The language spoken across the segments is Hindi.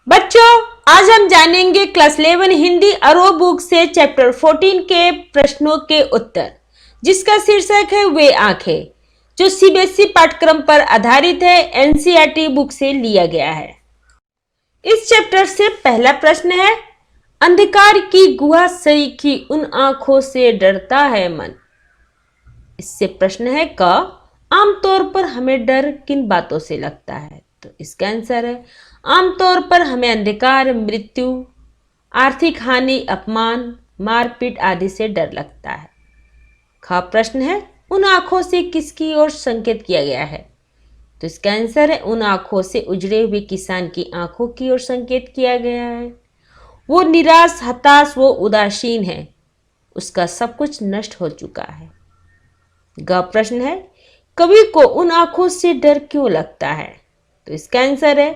बच्चों, आज हम जानेंगे क्लास 11 हिंदी अरो बुक से चैप्टर 14 के प्रश्नों के उत्तर, जिसका शीर्षक है वे आंखें, जो सीबीएसई पाठ्यक्रम पर आधारित है। एनसीईआरटी बुक से लिया गया है। इस चैप्टर से पहला प्रश्न है, अंधकार की गुहा सरीखी उन आंखों से डरता है मन। इससे प्रश्न है क, आमतौर पर हमें डर किन बातों से लगता है? तो इसका आंसर है, आमतौर पर हमें अंधकार, मृत्यु, आर्थिक हानि, अपमान, मारपीट आदि से डर लगता है। ख प्रश्न है, उन आंखों से किसकी ओर संकेत किया गया है? तो इसका आंसर है, उन आंखों से उजड़े हुए किसान की आंखों की ओर संकेत किया गया है। वो निराश, हताश, वो उदासीन है, उसका सब कुछ नष्ट हो चुका है। ग प्रश्न है, कवि को उन आंखों से डर क्यों लगता है? तो इसका आंसर है,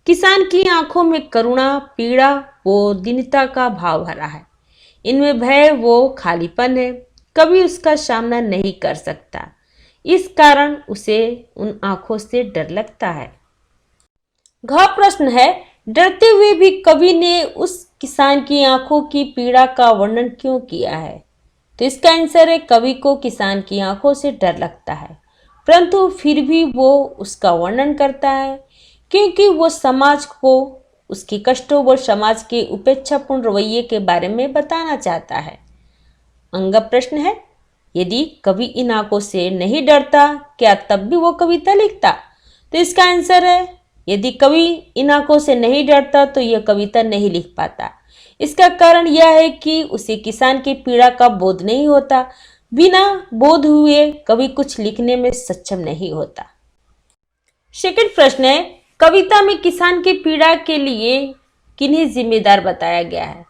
किसान की आंखों में करुणा, पीड़ा वो दीनता का भाव भरा है। इनमें भय वो खालीपन है। कभी उसका सामना नहीं कर सकता, इस कारण उसे उन आंखों से डर लगता है। घ प्रश्न है, डरते हुए भी कवि ने उस किसान की आंखों की पीड़ा का वर्णन क्यों किया है? तो इसका आंसर है, कवि को किसान की आंखों से डर लगता है, परंतु फिर भी वो उसका वर्णन करता है, क्योंकि वो समाज को उसके कष्टों व समाज के उपेक्षापूर्ण रवैये के बारे में बताना चाहता है। अंग प्रश्न है, यदि कवि इन आंखों से नहीं डरता, क्या तब भी वो कविता लिखता? तो इसका आंसर है, यदि कवि इन आंखों से नहीं डरता तो यह कविता नहीं लिख पाता। इसका कारण यह है कि उसे किसान की पीड़ा का बोध नहीं होता। बिना बोध हुए कवि कुछ लिखने में सक्षम नहीं होता। सेकंड प्रश्न है, कविता में किसान की पीड़ा के लिए किन्हें जिम्मेदार बताया गया है?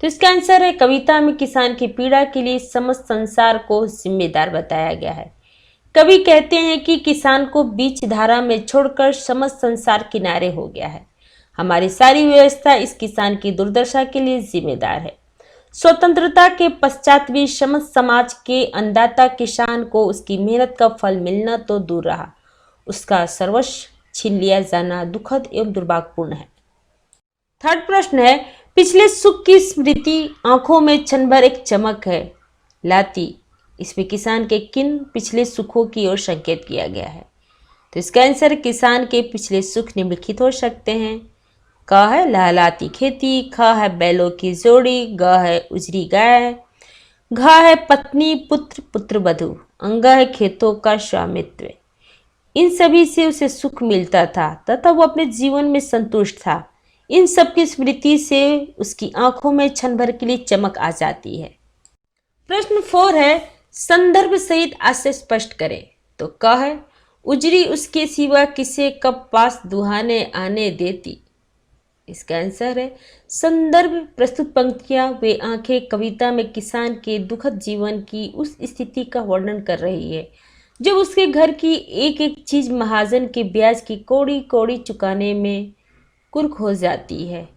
तो इसका आंसर है, कविता में किसान की पीड़ा के लिए समस्त संसार को जिम्मेदार बताया गया है। कवि कहते हैं कि किसान को बीच धारा में छोड़कर समस्त संसार किनारे हो गया है। हमारी सारी व्यवस्था इस किसान की दुर्दशा के लिए जिम्मेदार है। स्वतंत्रता के पश्चात भी समस्त समाज के अन्नदाता किसान को उसकी मेहनत का फल मिलना तो दूर रहा, उसका सर्वस्व छीन लिया जाना दुखद एवं दुर्भाग्यपूर्ण है। थर्ड प्रश्न है, पिछले सुख की स्मृति आंखों में क्षण भर एक चमक है लाती। इसमें किसान के किन पिछले सुखों की ओर संकेत किया गया है? तो इसका आंसर, किसान के पिछले सुख निम्नलिखित हो सकते हैं। क है लहलाती खेती, ख है बैलों की जोड़ी, ग है उजरी गाय, घ है पत्नी, पुत्र, पुत्रवधू, अंग है खेतों का स्वामित्व। इन सभी से उसे सुख मिलता था तथा वो अपने जीवन में संतुष्ट था। इन सब की स्मृति से उसकी आंखों में क्षण भर के लिए चमक आ जाती है। प्रश्न 4 है, संदर्भ सहित आशय स्पष्ट करें। तो क है, उजरी उसके सिवा किसे कब पास दुहाने आने देती। इसका आंसर है, संदर्भ प्रस्तुत पंक्तियां वे आंखें कविता में किसान के दुखद जीवन की उस स्थिति का वर्णन कर रही है जब उसके घर की एक एक चीज महाजन के ब्याज की कौड़ी कौड़ी चुकाने में कुर्क हो जाती है।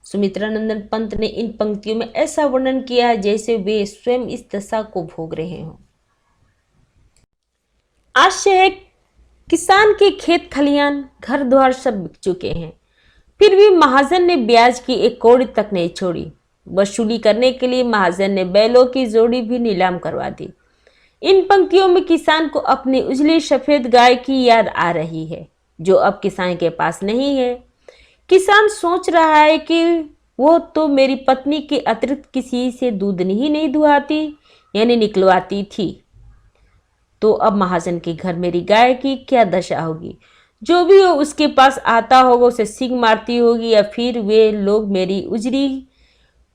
सुमित्रानंदन पंत ने इन पंक्तियों में ऐसा वर्णन किया है जैसे वे स्वयं इस दशा को भोग रहे हों। आशय है, किसान के खेत खलियान घर द्वार सब बिक चुके हैं, फिर भी महाजन ने ब्याज की एक कौड़ी तक नहीं छोड़ी। वसूली करने के लिए महाजन ने बैलों की जोड़ी भी नीलाम करवा दी। इन पंक्तियों में किसान को अपनी उजली सफेद गाय की याद आ रही है, जो अब किसान के पास नहीं है। किसान सोच रहा है कि वो तो मेरी पत्नी के अतिरिक्त किसी से दूध ही नहीं दुहाती यानी निकलवाती थी, तो अब महाजन के घर मेरी गाय की क्या दशा होगी। जो भी हो उसके पास आता होगा उसे सींग मारती होगी या फिर वे लोग मेरी उजरी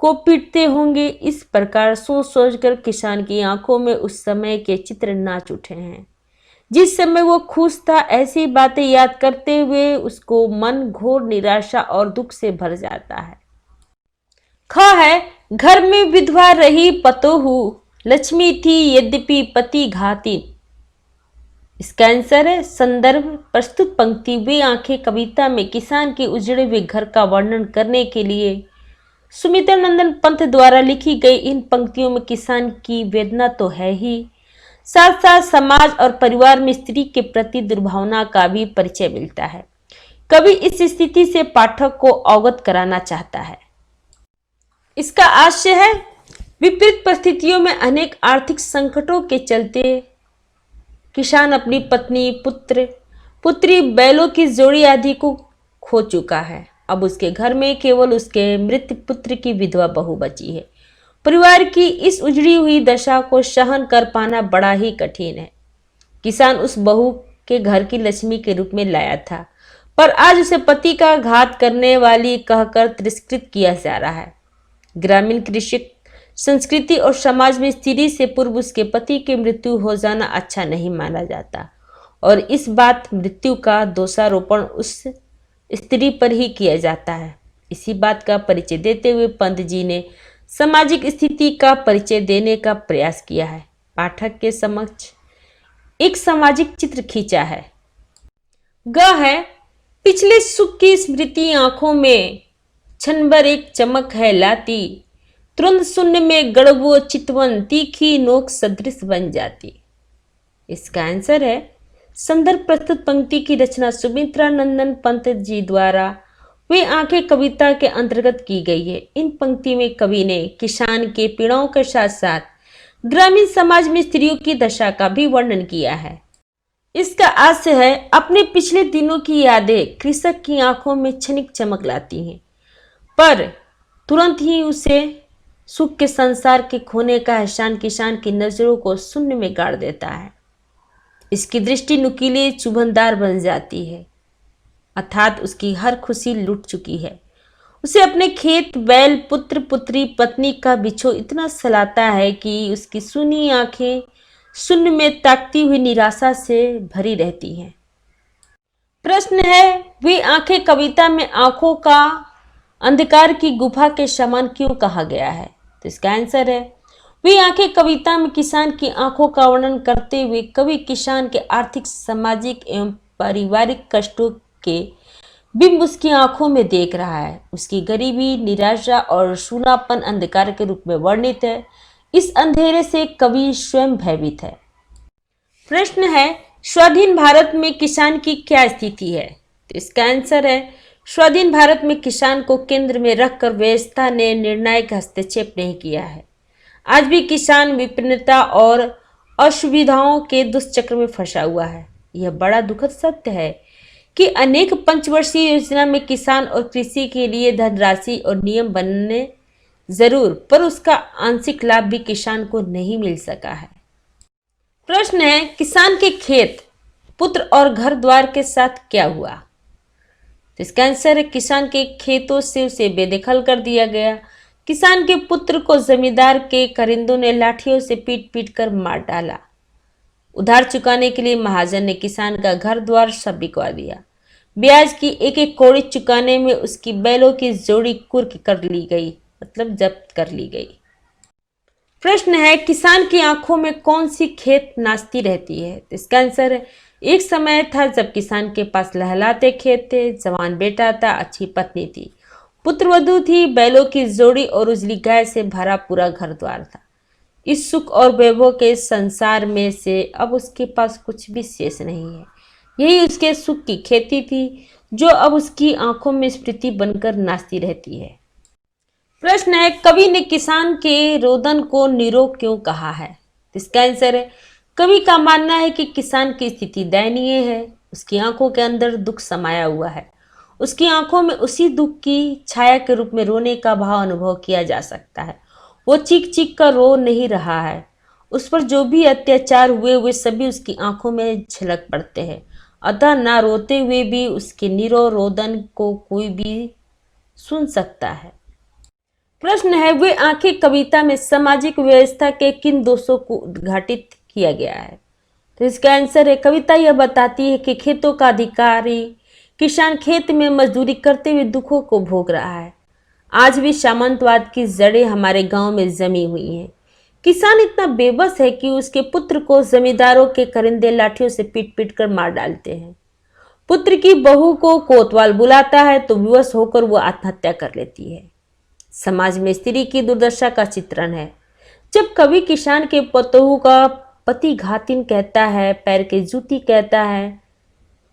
को पीटते होंगे। इस प्रकार सोच सोचकर किसान की आंखों में उस समय के चित्र नाच उठे हैं जिस समय वो खुश था। ऐसी बातें याद करते हुए उसको मन घोर निराशा और दुख से भर जाता है। ख है, घर में विधवा रही पतोहू, लक्ष्मी थी यद्यपि पति घाती। इसका आंसर है, संदर्भ प्रस्तुत पंक्ति वे आंखें कविता में किसान के उजड़े हुए घर का वर्णन करने के लिए सुमित्रानंदन पंत द्वारा लिखी गई इन पंक्तियों में किसान की वेदना तो है ही, साथ साथ समाज और परिवार में स्त्री के प्रति दुर्भावना का भी परिचय मिलता है। कवि इस स्थिति से पाठक को अवगत कराना चाहता है। इसका आशय है, विपरीत परिस्थितियों में अनेक आर्थिक संकटों के चलते किसान अपनी पत्नी, पुत्री, बैलों की जोड़ी आदि को खो चुका है। अब उसके घर में केवल उसके मृत पुत्र की विधवा बहू बची है। परिवार की इस उजड़ी हुई दशा को सहन कर पाना बड़ा ही कठिन है। किसान उस बहू के घर की लक्ष्मी के रूप में लाया था, पर आज उसे पति का घात करने वाली कहकर तिरस्कृत किया जा रहा है। ग्रामीण कृषि संस्कृति और समाज में स्त्री से पूर्व उसके पति की मृत्यु हो जाना अच्छा नहीं माना जाता और इस बात मृत्यु का दोषारोपण उस स्त्री पर ही किया जाता है। इसी बात का परिचय देते हुए पंत जी ने सामाजिक स्थिति का परिचय देने का प्रयास किया है। पाठक के समक्ष एक सामाजिक चित्र खींचा है। ग है, पिछले सुख की स्मृति आंखों में क्षण भर एक चमक है लाती, तुरंत शून्य में गड़बो चितवन तीखी नोक सदृश बन जाती। इसका आंसर है, संदर्भ प्रस्तुत पंक्ति की रचना सुमित्रा नंदन पंत जी द्वारा वे आंखें कविता के अंतर्गत की गई है। इन पंक्ति में कवि ने किसान के पीड़ाओं के साथ साथ ग्रामीण समाज में स्त्रियों की दशा का भी वर्णन किया है। इसका आशय है, अपने पिछले दिनों की यादें कृषक की आंखों में क्षणिक चमक लाती हैं, पर तुरंत ही उसे सुख के संसार के खोने का एहसान किसान की नजरों को शून्य में गाड़ देता है। इसकी दृष्टि नुकीली चुभनदार बन जाती है, अर्थात उसकी हर खुशी लुट चुकी है। उसे अपने खेत, बैल, पुत्र, पुत्री, पत्नी का बिछो इतना सलाता है कि उसकी सुनी आंखें शून्य में ताकती हुई निराशा से भरी रहती हैं। प्रश्न है, वे आंखें कविता में आंखों का अंधकार की गुफा के समान क्यों कहा गया है? तो इसका आंसर है, वे आंखें कविता में किसान की आंखों का वर्णन करते हुए कवि किसान के आर्थिक, सामाजिक एवं पारिवारिक कष्टों के बिंब उसकी आंखों में देख रहा है। उसकी गरीबी, निराशा और सूनापन अंधकार के रूप में वर्णित है। इस अंधेरे से कवि स्वयं भयभीत है। प्रश्न है, स्वाधीन भारत में किसान की क्या स्थिति है? तो इसका आंसर है, स्वाधीन भारत में किसान को केंद्र में रखकर व्यवस्था ने निर्णायक हस्तक्षेप नहीं किया है। आज भी किसान विपन्नता और असुविधाओं के दुष्चक्र में फंसा हुआ है। यह बड़ा दुखद सत्य है कि अनेक पंचवर्षीय योजना में किसान और कृषि के लिए धनराशि और नियम बनने जरूर, पर उसका आंशिक लाभ भी किसान को नहीं मिल सका है। प्रश्न है, किसान के खेत, पुत्र और घर द्वार के साथ क्या हुआ? तो इसका आंसर है, किसान के खेतों से उसे बेदखल कर दिया गया। किसान के पुत्र को जमींदार के करिंदों ने लाठियों से पीट पीट कर मार डाला। उधार चुकाने के लिए महाजन ने किसान का घर द्वार सब बिकवा दिया। ब्याज की एक एक कौड़ी चुकाने में उसकी बैलों की जोड़ी कुर्क कर ली गई, मतलब जब्त कर ली गई। प्रश्न है, किसान की आंखों में कौन सी खेत नाचती रहती है? तो इसका आंसर है, एक समय था जब किसान के पास लहलाते खेत थे, जवान बेटा था, अच्छी पत्नी थी, पुत्रवधू थी, बैलों की जोड़ी और उजली गाय से भरा पूरा घर द्वार था। इस सुख और वैभव के संसार में से अब उसके पास कुछ भी शेष नहीं है। यही उसके सुख की खेती थी जो अब उसकी आंखों में स्मृति बनकर नाचती रहती है। प्रश्न है, कवि ने किसान के रोदन को निरोग क्यों कहा है? इसका आंसर है, कवि का मानना है कि किसान की स्थिति दयनीय है। उसकी आंखों के अंदर दुख समाया हुआ है। उसकी आंखों में उसी दुख की छाया के रूप में रोने का भाव अनुभव किया जा सकता है। वो चीख चीख कर रो नहीं रहा है। उस पर जो भी अत्याचार हुए वे सभी उसकी आंखों में झलक पड़ते हैं। अतः ना रोते हुए भी उसके निरो रोदन को कोई भी सुन सकता है। प्रश्न है, वे आंखें कविता में सामाजिक व्यवस्था के किन दोषों को उद्घाटित किया गया है? तो इसका आंसर है, कविता यह बताती है कि खेतों का अधिकारी किसान खेत में मजदूरी करते हुए दुखों को भोग रहा है। आज भी सामंतवाद की जड़ें हमारे गांव में जमी हुई हैं। किसान इतना बेबस है कि उसके पुत्र को जमींदारों के करिंदे लाठियों से पीट पीट कर मार डालते हैं। पुत्र की बहू को कोतवाल बुलाता है तो विवश होकर वो आत्महत्या कर लेती है। समाज में स्त्री की दुर्दशा का चित्रण है। जब कवि किसान के पतोहू का पति घातिन कहता है, पैर के जूती कहता है,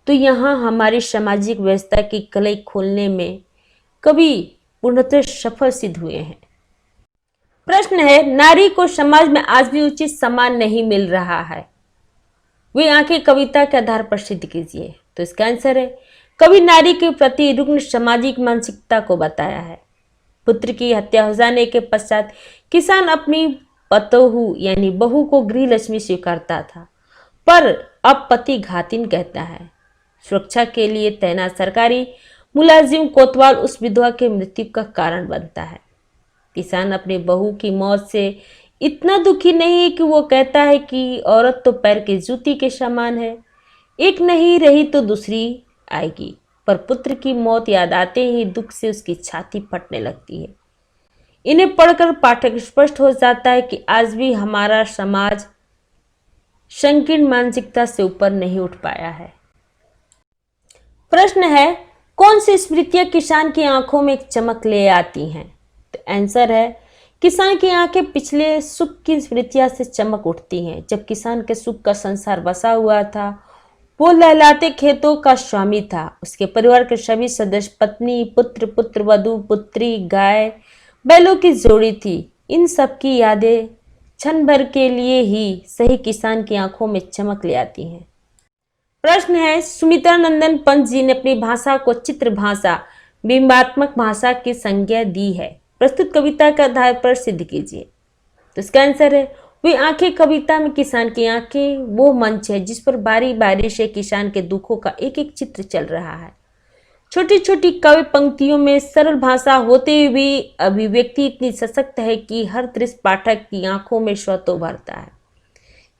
तो यहाँ हमारी सामाजिक व्यवस्था की कलई खोलने में कवि पूर्णतः सफल सिद्ध हुए हैं। प्रश्न है, नारी को समाज में आज भी उचित सम्मान नहीं मिल रहा है, वे आंखें कविता के आधार पर सिद्ध कीजिए। तो इसका आंसर है, कवि नारी के प्रति रुग्ण सामाजिक मानसिकता को बताया है। पुत्र की हत्या हो जाने के पश्चात किसान अपनी पतोहू यानी बहू को गृह लक्ष्मी स्वीकारता था, पर अब पति घातिन कहता है। सुरक्षा के लिए तैनात सरकारी मुलाजिम कोतवाल उस विधवा के मृत्यु का कारण बनता है। किसान अपनी बहू की मौत से इतना दुखी नहीं है कि वो कहता है कि औरत तो पैर की जूती के समान है, एक नहीं रही तो दूसरी आएगी। पर पुत्र की मौत याद आते ही दुख से उसकी छाती फटने लगती है। इन्हें पढ़कर पाठक स्पष्ट हो जाता है कि आज भी हमारा समाज संकीर्ण मानसिकता से ऊपर नहीं उठ पाया है। प्रश्न है, कौन सी स्मृतियां किसान की आंखों में एक चमक ले आती हैं? तो आंसर है, किसान की आंखें पिछले सुख की स्मृतियां से चमक उठती हैं। जब किसान के सुख का संसार बसा हुआ था, वो लहलाते खेतों का स्वामी था। उसके परिवार के सभी सदस्य पत्नी, पुत्र, पुत्रवधू, पुत्री, गाय, बैलों की जोड़ी थी। इन सब की यादें क्षण भर के लिए ही सही किसान की आंखों में चमक ले आती हैं। प्रश्न है, सुमित्रानंदन पंत जी ने अपनी भाषा को चित्र भाषा, बिंबात्मक भाषा की संज्ञा दी है। प्रस्तुत कविता के आधार पर सिद्ध कीजिए। तो इसका आंसर है, वे आंखें कविता में किसान की आंखें वो मंच है जिस पर बारी बारी से किसान के दुखों का एक एक चित्र चल रहा है। छोटी छोटी काव्य पंक्तियों में सरल भाषा होते हुए भी अभिव्यक्ति इतनी सशक्त है कि हर दृश्य पाठक की आंखों में स्वतः भरता है।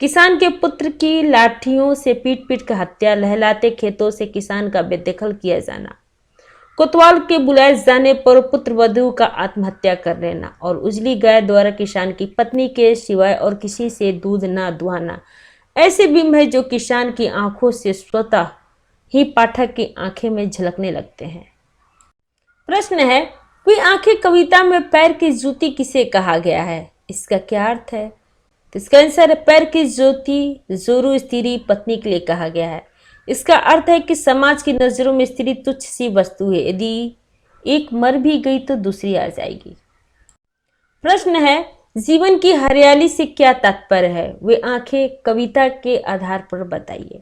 किसान के पुत्र की लाठियों से पीट पीट कर हत्या, लहलाते खेतों से किसान का बेदखल किया जाना, कोतवाल के बुलाए जाने पर पुत्र वधू का आत्महत्या कर लेना और उजली गाय द्वारा किसान की पत्नी के सिवाय और किसी से दूध ना दुहाना, ऐसे बिंब है जो किसान की आंखों से स्वतः ही पाठक की आंखें में झलकने लगते हैं। प्रश्न है, वे आंखें कविता में पैर की जूती किसे कहा गया है? इसका क्या अर्थ है? तो इसका आंसर है, पैर की ज्योति जोरू स्त्री पत्नी के लिए कहा गया है। इसका अर्थ है कि समाज की नजरों में स्त्री तुच्छ सी वस्तु है, यदि एक मर भी गई तो दूसरी आ जाएगी। प्रश्न है, जीवन की हरियाली से क्या तात्पर्य है? वे आंखें कविता के आधार पर बताइए।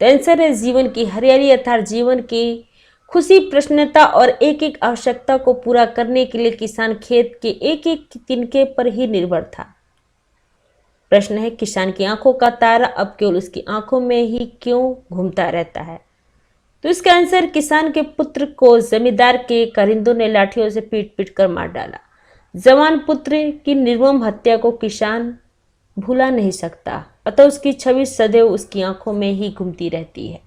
तो आंसर है, जीवन की हरियाली अर्थात जीवन की खुशी, प्रसन्नता और एक एक आवश्यकता को पूरा करने के लिए किसान खेत के एक एक तिनके पर ही निर्भर था। प्रश्न है, किसान की आंखों का तारा अब केवल उसकी आंखों में ही क्यों घूमता रहता है? तो इसका आंसर, किसान के पुत्र को जमींदार के कारिंदों ने लाठियों से पीट पीट कर मार डाला। जवान पुत्र की निर्मम हत्या को किसान भुला नहीं सकता, अतः उसकी छवि सदैव उसकी आंखों में ही घूमती रहती है।